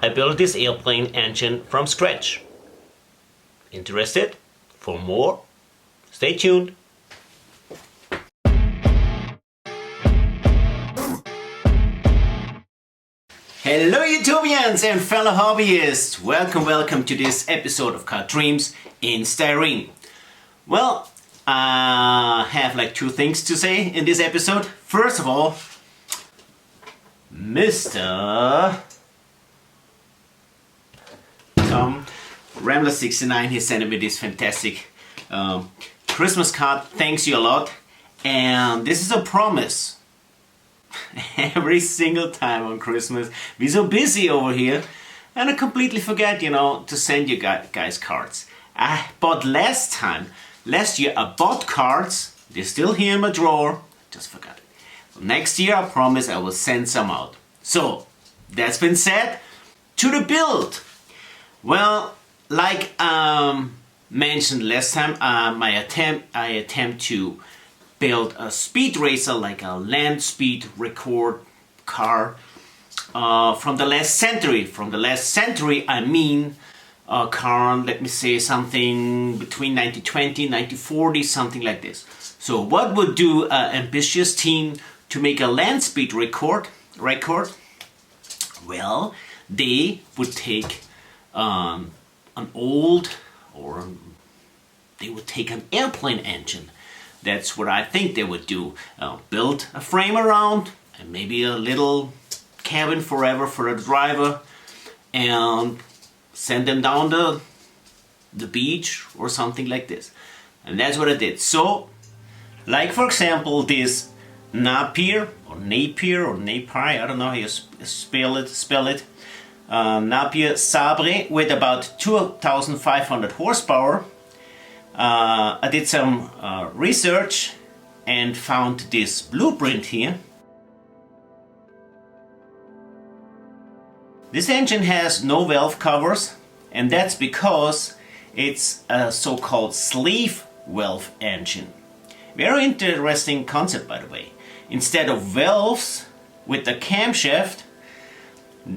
I built this airplane engine from scratch. Interested? For more? Stay tuned. Hello YouTubians and fellow hobbyists! Welcome to this episode of Car Dreams in Styrene. Well, I have like two things to say in this episode. First of all, Mr. Tom Rambler69, he sent me this fantastic Christmas card. Thanks you a lot. And this is a promise. Every single time on Christmas, we're so busy over here, and I completely forget, to send you guys cards. I bought last year I bought cards. They're still here in my drawer. Just forgot it. So next year I promise I will send some out. So that's been said. To the build. Well, like mentioned last time, I attempt to build a speed racer, like a land speed record car from the last century. From the last century, I mean a car, let me say something between 1920 and 1940, something like this. So what would do an ambitious team to make a land speed record? Well, they would take an airplane engine. That's what I think they would do. Build a frame around and maybe a little cabin forever for the driver, and send them down the beach or something like this. And that's what I did. So, like for example, this Napier, I don't know how you spell it. Napier Sabre with about 2,500 horsepower. I did some research and found this blueprint here. This engine has no valve covers, and that's because it's a so-called sleeve valve engine. Very interesting concept, by the way. Instead of valves with the camshaft,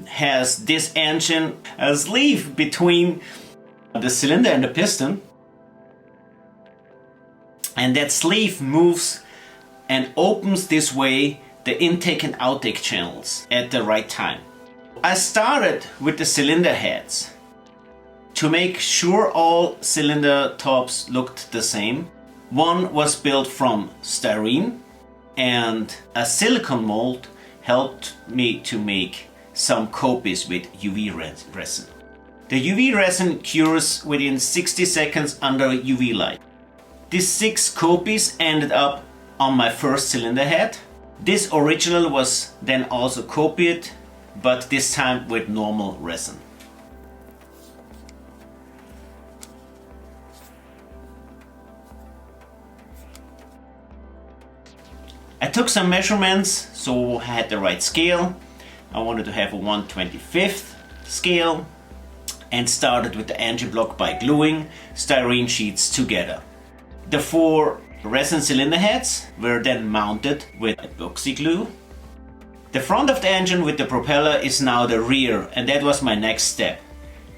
has this engine a sleeve between the cylinder and the piston. And that sleeve moves and opens this way the intake and outtake channels at the right time. I started with the cylinder heads to make sure all cylinder tops looked the same. One was built from styrene, and a silicone mold helped me to make some copies with UV resin. The UV resin cures within 60 seconds under UV light. These 6 copies ended up on my first cylinder head. This original was then also copied, but this time with normal resin. I took some measurements, so I had the right scale. I wanted to have a 1/25th scale, and started with the engine block by gluing styrene sheets together. The 4 resin cylinder heads were then mounted with epoxy glue. The front of the engine with the propeller is now the rear, and that was my next step.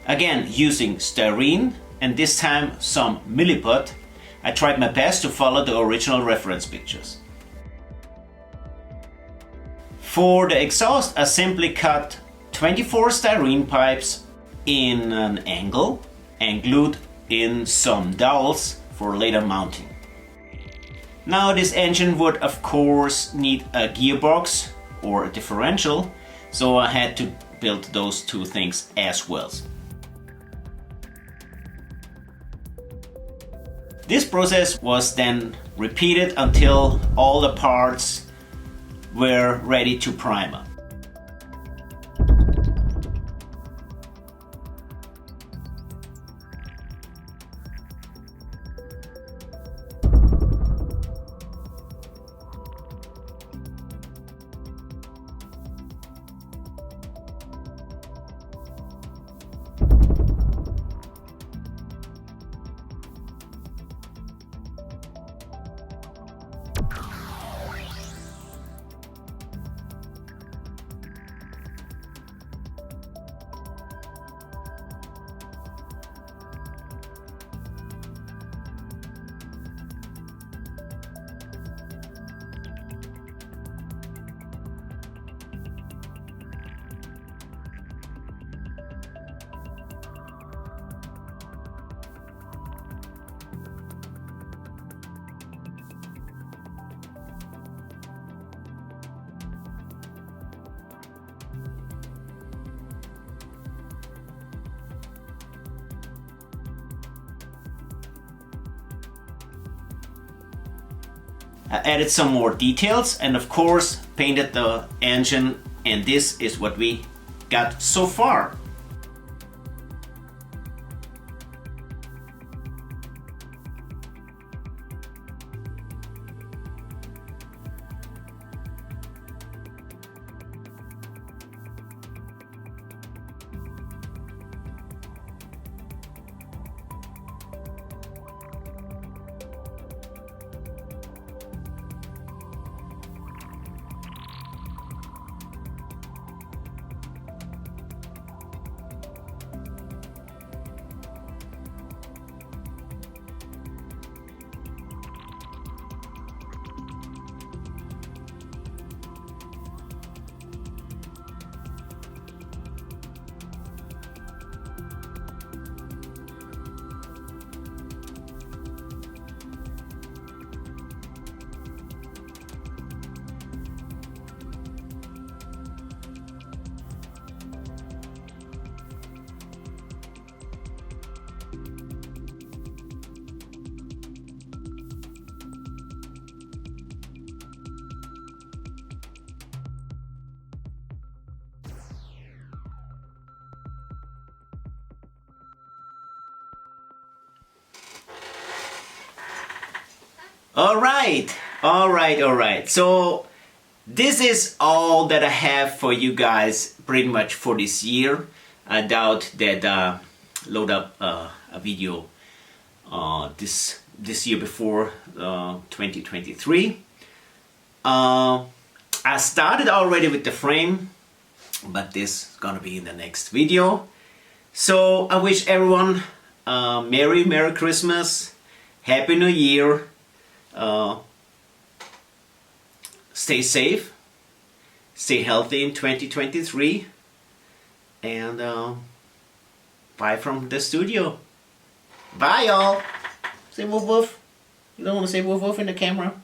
Again, using styrene, and this time some milliput, I tried my best to follow the original reference pictures. For the exhaust, I simply cut 24 styrene pipes in an angle and glued in some dowels for later mounting. Now this engine would of course need a gearbox or a differential, so I had to build those two things as well. This process was then repeated until all the parts were ready to primer. added some more details, and of course painted the engine, and this is what we got so far. Alright. So this is all that I have for you guys pretty much for this year. I doubt that load up a video this year before 2023. I started already with the frame, but this is gonna be in the next video. So I wish everyone Merry Christmas, Happy New Year. Stay safe, stay healthy in 2023, and bye from the studio. Bye, y'all. Say woof woof. You don't want to say woof woof in the camera?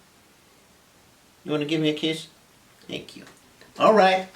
You want to give me a kiss? Thank you. All right.